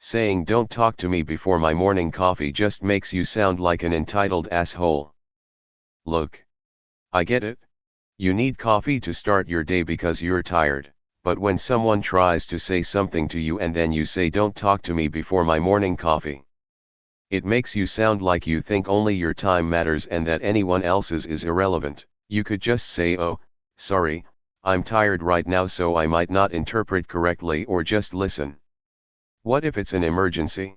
Saying don't talk to me before my morning coffee just makes you sound like an entitled asshole. Look. I get it. You need coffee to start your day because you're tired, but when someone tries to say something to you and then you say don't talk to me before my morning coffee, it makes you sound like you think only your time matters and that anyone else's is irrelevant. You could just say, oh, sorry, I'm tired right now so I might not interpret correctly, or just listen. What if it's an emergency?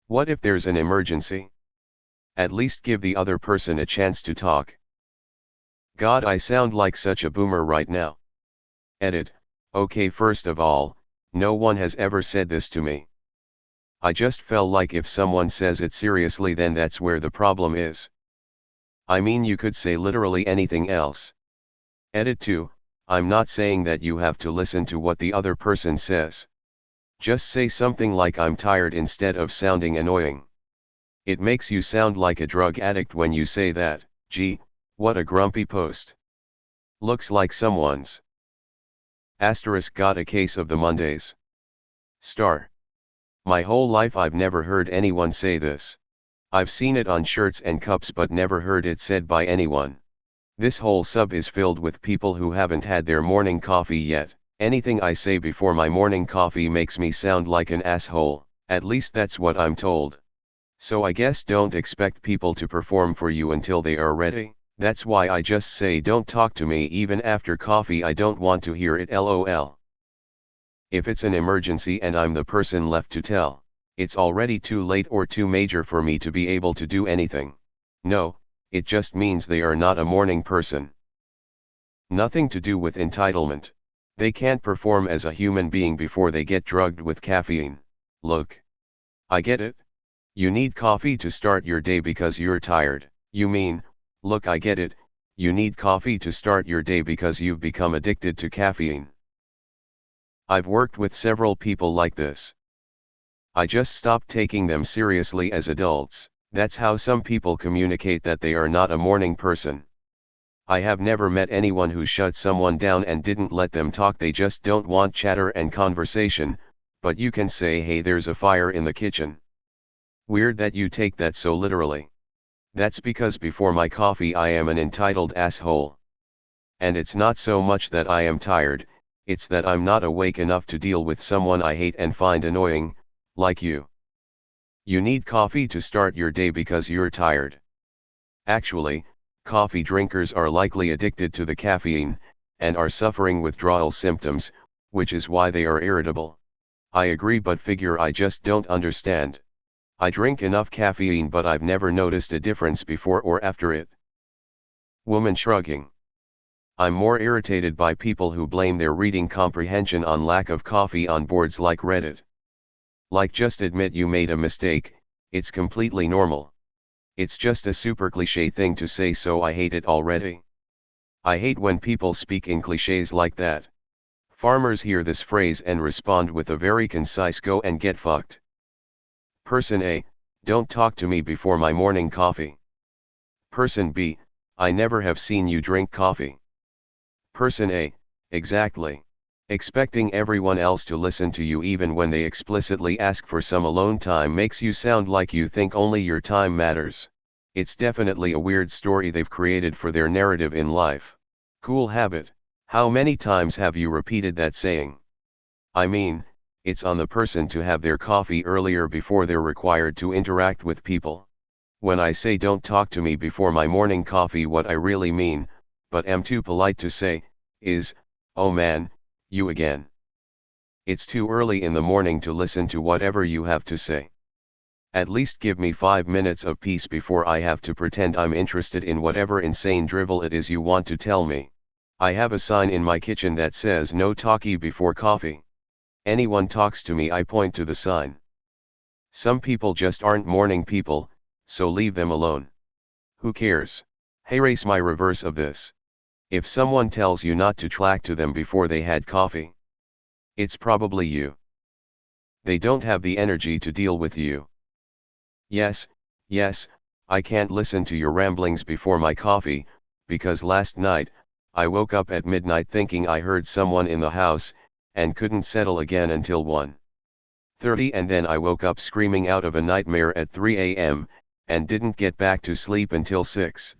What if there's an emergency? At least give the other person a chance to talk. God, I sound like such a boomer right now. Edit. Okay, first of all, no one has ever said this to me. I just felt like if someone says it seriously then that's where the problem is. I mean, you could say literally anything else. Edit 2, I'm not saying that you have to listen to what the other person says. Just say something like I'm tired instead of sounding annoying. It makes you sound like a drug addict when you say that. Gee, what a grumpy post. Looks like someone's got a case of the Mondays. Star. My whole life I've never heard anyone say this. I've seen it on shirts and cups but never heard it said by anyone. This whole sub is filled with people who haven't had their morning coffee yet. Anything I say before my morning coffee makes me sound like an asshole, at least that's what I'm told. So I guess don't expect people to perform for you until they are ready. That's why I just say don't talk to me even after coffee. I don't want to hear it, lol. If it's an emergency and I'm the person left to tell, it's already too late or too major for me to be able to do anything. No, it just means they are not a morning person. Nothing to do with entitlement. They can't perform as a human being before they get drugged with caffeine. Look. I get it. You need coffee to start your day because you're tired. You mean, look, I get it, you need coffee to start your day because you've become addicted to caffeine. I've worked with several people like this. I just stopped taking them seriously as adults. That's how some people communicate that they are not a morning person. I have never met anyone who shut someone down and didn't let them talk. They just don't want chatter and conversation, but you can say, hey, there's a fire in the kitchen. Weird that you take that so literally. That's because before my coffee I am an entitled asshole. And it's not so much that I am tired, it's that I'm not awake enough to deal with someone I hate and find annoying, like you. You need coffee to start your day because you're tired. Actually, coffee drinkers are likely addicted to the caffeine, and are suffering withdrawal symptoms, which is why they are irritable. I agree, but figure I just don't understand. I drink enough caffeine but I've never noticed a difference before or after it. Woman shrugging. I'm more irritated by people who blame their reading comprehension on lack of coffee on boards like Reddit. Like, just admit you made a mistake, it's completely normal. It's just a super cliche thing to say, so I hate it already. I hate when people speak in cliches like that. Farmers hear this phrase and respond with a very concise go and get fucked. Person A, don't talk to me before my morning coffee. Person B, I never have seen you drink coffee. Person A, exactly. Expecting everyone else to listen to you even when they explicitly ask for some alone time makes you sound like you think only your time matters. It's definitely a weird story they've created for their narrative in life. Cool habit. How many times have you repeated that saying? I mean, it's on the person to have their coffee earlier before they're required to interact with people. When I say don't talk to me before my morning coffee, what I really mean, but am too polite to say, is, oh man, you again. It's too early in the morning to listen to whatever you have to say. At least give me 5 minutes of peace before I have to pretend I'm interested in whatever insane drivel it is you want to tell me. I have a sign in my kitchen that says no talkie before coffee. Anyone talks to me, I point to the sign. Some people just aren't morning people, so leave them alone. Who cares? Erase my reverse of this. If someone tells you not to talk to them before they had coffee, it's probably you. They don't have the energy to deal with you. Yes, I can't listen to your ramblings before my coffee, because last night, I woke up at midnight thinking I heard someone in the house, and couldn't settle again until 1. 30 and then I woke up screaming out of a nightmare at 3 a.m., and didn't get back to sleep until 6.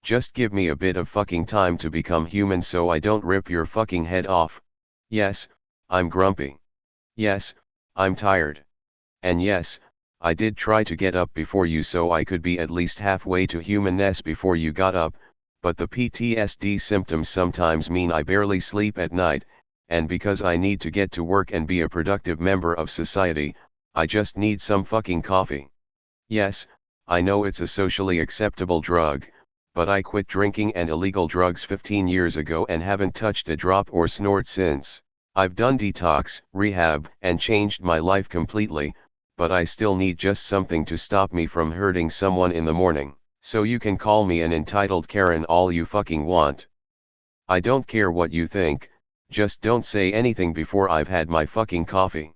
Just give me a bit of fucking time to become human so I don't rip your fucking head off. Yes, I'm grumpy. Yes, I'm tired. And yes, I did try to get up before you so I could be at least halfway to humanness before you got up, but the PTSD symptoms sometimes mean I barely sleep at night, and because I need to get to work and be a productive member of society, I just need some fucking coffee. Yes, I know it's a socially acceptable drug, but I quit drinking and illegal drugs 15 years ago and haven't touched a drop or snort since. I've done detox, rehab, and changed my life completely, but I still need just something to stop me from hurting someone in the morning. So you can call me an entitled Karen all you fucking want. I don't care what you think, just don't say anything before I've had my fucking coffee.